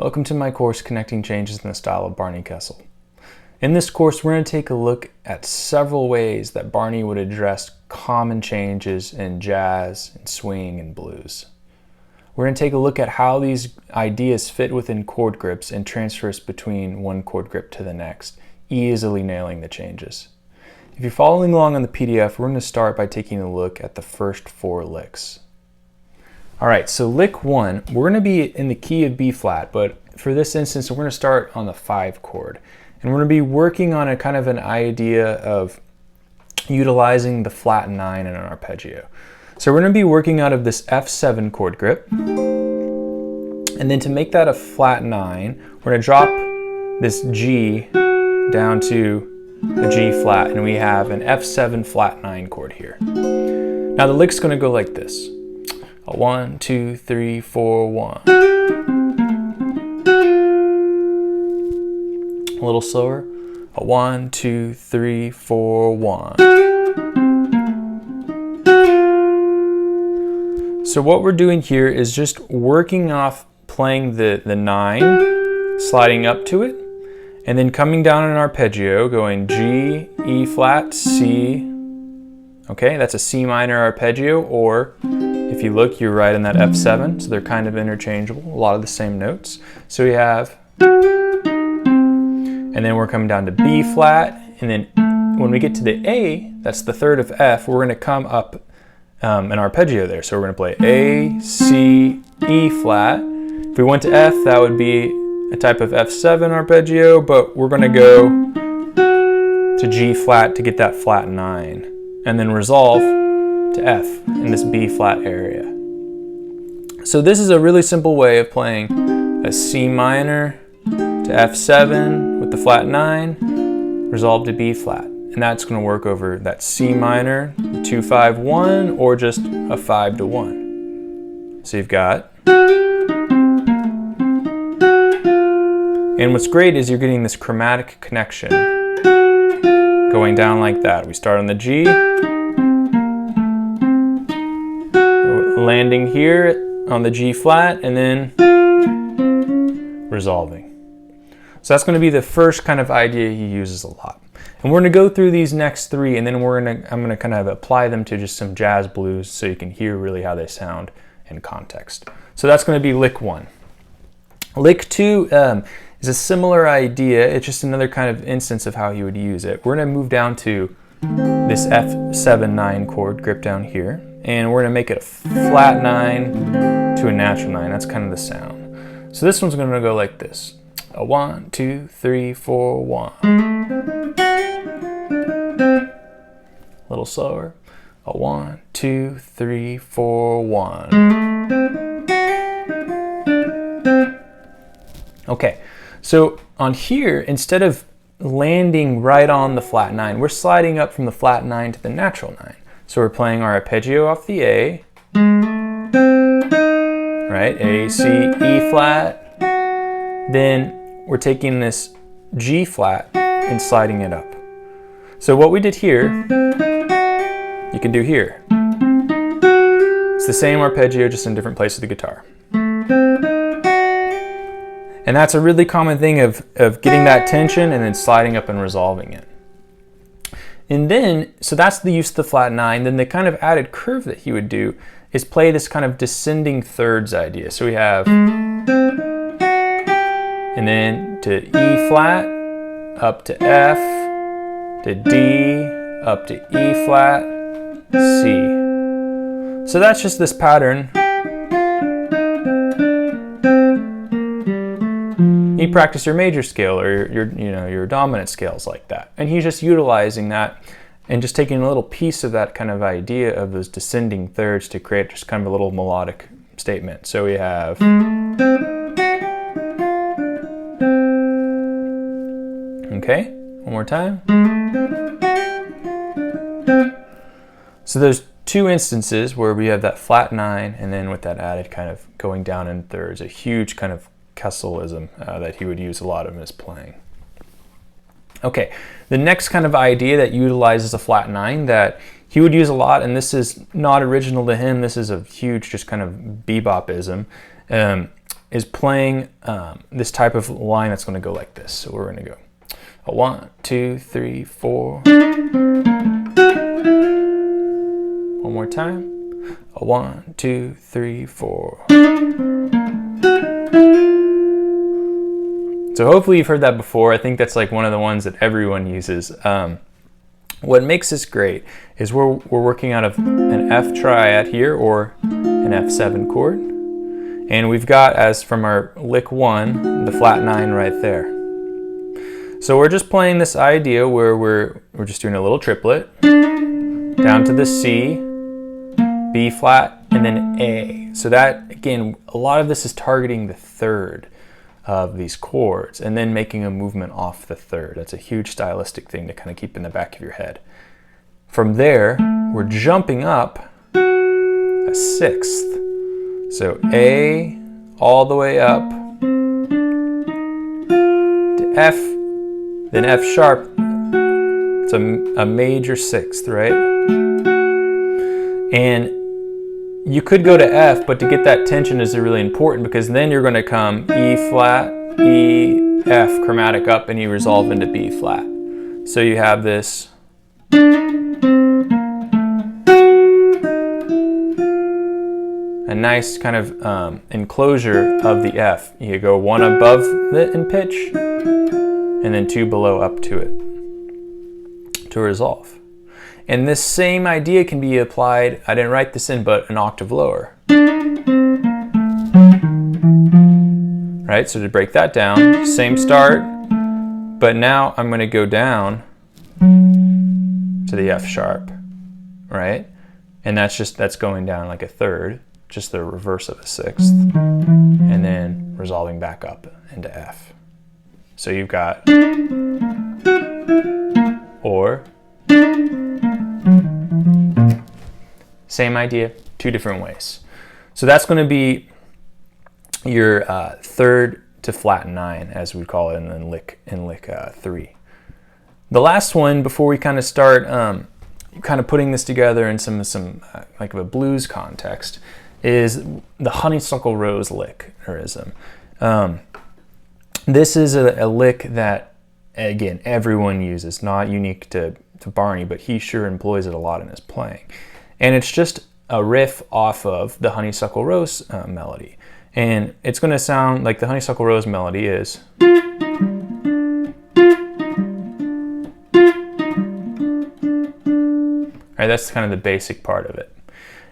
Welcome to my course, Connecting Changes in the Style of Barney Kessel. In this course, we're going to take a look at several ways that Barney would address common changes in jazz, and swing, and blues. We're going to take a look at how these ideas fit within chord grips and transfers between one chord grip to the next, easily nailing the changes. If you're following along on the PDF, we're going to start by taking a look at the first 4 licks. All right, so lick 1, we're going to be in the key of B flat, but for this instance, we're going to start on the 5 chord. And we're going to be working on a kind of an idea of utilizing the flat 9 in an arpeggio. So we're going to be working out of this F7 chord grip. And then to make that a flat 9, we're going to drop this G down to the G flat, and we have an F7 flat 9 chord here. Now the lick's going to go like this. 1, 2, 3, 4, 1. A little slower. 1, 2, 3, 4, 1. So what we're doing here is just working off playing the 9, sliding up to it, and then coming down in an arpeggio, going G, E flat, C. Okay, that's a C minor arpeggio, or if you look, you're right in that F7, so they're kind of interchangeable, a lot of the same notes. So we have, and then we're coming down to B flat, and then when we get to the A, that's the third of F, we're going to come up an arpeggio there. So we're going to play A, C, E flat. If we went to F, that would be a type of F7 arpeggio, but we're going to go to G flat to get that flat 9, and then resolve to F in this B flat area. So this is a really simple way of playing a C minor to F7 with the flat 9, resolve to B flat. And that's going to work over that C minor, 2, 5, 1, or just a 5 to 1. So you've got, and what's great is you're getting this chromatic connection going down like that. We start on the G, landing here on the G flat, and then resolving. So that's going to be the first kind of idea he uses a lot. And we're going to go through these next 3, and then I'm going to kind of apply them to just some jazz blues so you can hear really how they sound in context. So that's going to be lick 1. Lick 2 is a similar idea. It's just another kind of instance of how he would use it. We're going to move down to this F7 9 chord grip down here, and we're going to make it a flat 9 to a natural 9. That's kind of the sound. So this one's going to go like this. 1, 2, 3, 4, 1. A little slower. 1, 2, 3, 4, 1. Okay, so on here, instead of landing right on the flat 9, we're sliding up from the flat 9 to the natural 9. So we're playing our arpeggio off the A, right? A, C, E flat. Then we're taking this G flat and sliding it up. So what we did here, you can do here. It's the same arpeggio, just in different place of the guitar. And that's a really common thing of getting that tension and then sliding up and resolving it. And then, so that's the use of the flat 9. Then the kind of added curve that he would do is play this kind of descending thirds idea. So we have, and then to E flat, up to F, to D, up to E flat, C. So that's just this pattern. You practice your major scale or your dominant scales like that. And he's just utilizing that and just taking a little piece of that kind of idea of those descending thirds to create just kind of a little melodic statement. So we have, okay, one more time. So there's 2 instances where we have that flat 9 and then with that added kind of going down in thirds, a huge kind of Kesselism that he would use a lot of in his playing. Okay, the next kind of idea that utilizes a flat 9 that he would use a lot, and this is not original to him, this is a huge just kind of bebopism, is playing this type of line that's going to go like this. So we're going to go a 1, 2, 3, 4. One more time. A 1, 2, 3, 4. So hopefully you've heard that before. I think that's like one of the ones that everyone uses. What makes this great is we're working out of an F triad here, or an F7 chord. And we've got, as from our lick 1, the flat 9 right there. So we're just playing this idea where we're just doing a little triplet down to the C, B flat, and then A. So that, again, a lot of this is targeting the third of these chords and then making a movement off the third. That's a huge stylistic thing to kind of keep in the back of your head. From there, we're jumping up a sixth. So A all the way up to F, then F sharp. It's a major sixth, right? And you could go to F, but to get that tension is really important, because then you're going to come E flat, E, F, chromatic up, and you resolve into B flat. So you have this a nice kind of enclosure of the F. You go 1 above it in pitch, and then 2 below up to it to resolve. And this same idea can be applied, I didn't write this in, but an octave lower. Right, so to break that down, same start, but now I'm going to go down to the F sharp, right? And that's going down like a third, just the reverse of a sixth, and then resolving back up into F. So you've got or. Same idea, 2 different ways. So that's going to be your third to flat 9, as we call it, in lick 3. The last one, before we kind of start kind of putting this together in some like of a blues context, is the honeysuckle rose lick or ism. This is a lick that, again, everyone uses, not unique to Barney, but he sure employs it a lot in his playing. And it's just a riff off of the Honeysuckle Rose melody. And it's going to sound like the Honeysuckle Rose melody is. Right, that's kind of the basic part of it.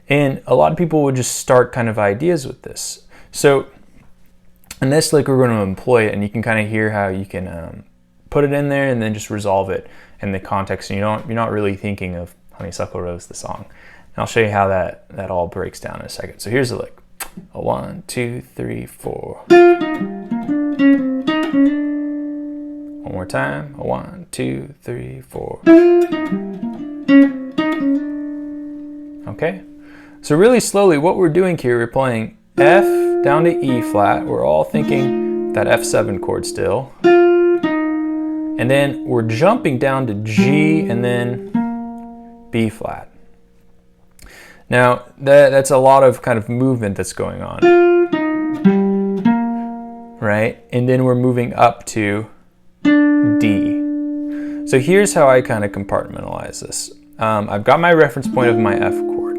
And a lot of people would just start kind of ideas with this. So in this lick, we're going to employ it, and you can kind of hear how you can put it in there and then just resolve it in the context. And you're not really thinking of Honeysuckle Rose, the song. And I'll show you how that all breaks down in a second. So here's the lick. A 1, 2, 3, 4. One more time. A 1, 2, 3, 4. Okay. So really slowly, what we're doing here, we're playing F down to E flat. We're all thinking that F7 chord still. And then we're jumping down to G and then B flat. Now, that's a lot of kind of movement that's going on, right? And then we're moving up to D. So here's how I kind of compartmentalize this. I've got my reference point of my F chord,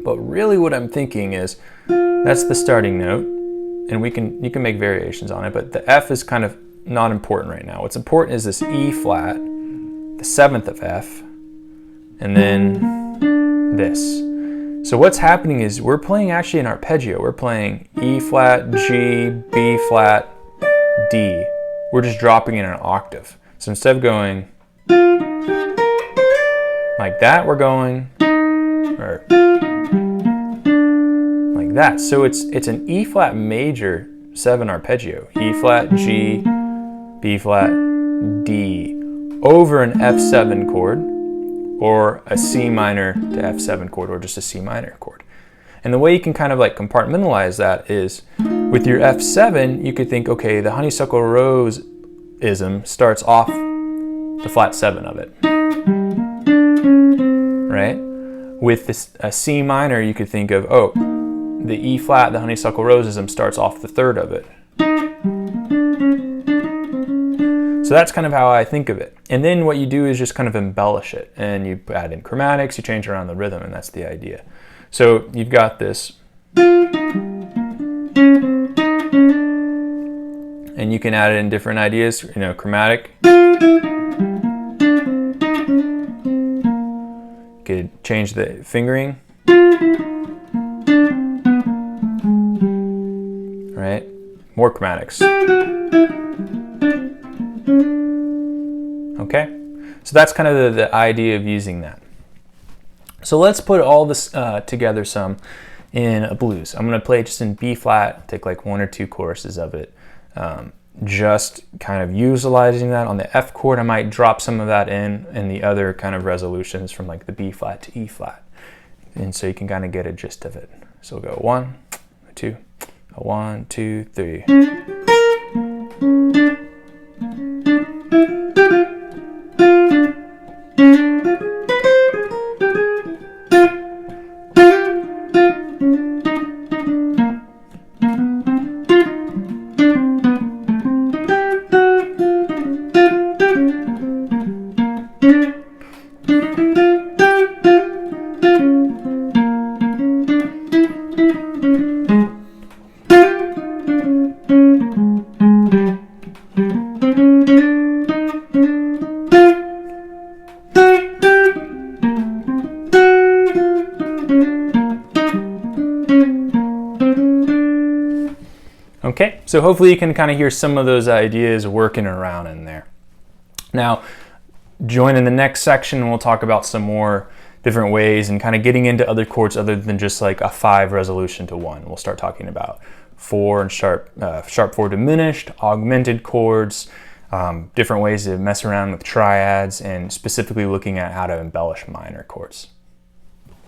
but really what I'm thinking is that's the starting note, and you can make variations on it, but the F is kind of not important right now. What's important is this E flat, the 7th of F, and then this. So what's happening is we're playing actually an arpeggio. We're playing E flat, G, B flat, D. We're just dropping in an octave. So instead of going like that, we're going or like that. So it's an E flat major 7 arpeggio. E flat, G, B flat, D over an F7 chord, or a C minor to F7 chord, or just a C minor chord. And the way you can kind of like compartmentalize that is with your F7, you could think, okay, the Honeysuckle Rose ism starts off the flat 7 of it, right? With this, a C minor, you could think of, oh, the E flat, the honeysuckle rosism, starts off the third of it. So that's kind of how I think of it. And then what you do is just kind of embellish it, and you add in chromatics, you change around the rhythm, and that's the idea. So you've got this, and you can add in different ideas, you know, chromatic. You could change the fingering. Right? More chromatics. Okay? So that's kind of the idea of using that. So let's put all this together some in a blues. I'm going to play it just in B flat, take like 1 or 2 choruses of it. Just kind of utilizing that on the F chord. I might drop some of that in the other kind of resolutions from like the B flat to E flat. And so you can kind of get a gist of it. So we'll go 1, 2, 1, 2, 3. Okay, so hopefully you can kind of hear some of those ideas working around in there. Now, join in the next section and we'll talk about some more different ways and kind of getting into other chords other than just like a 5 resolution to 1. We'll start talking about 4 and sharp 4 diminished, augmented chords, different ways to mess around with triads, and specifically looking at how to embellish minor chords.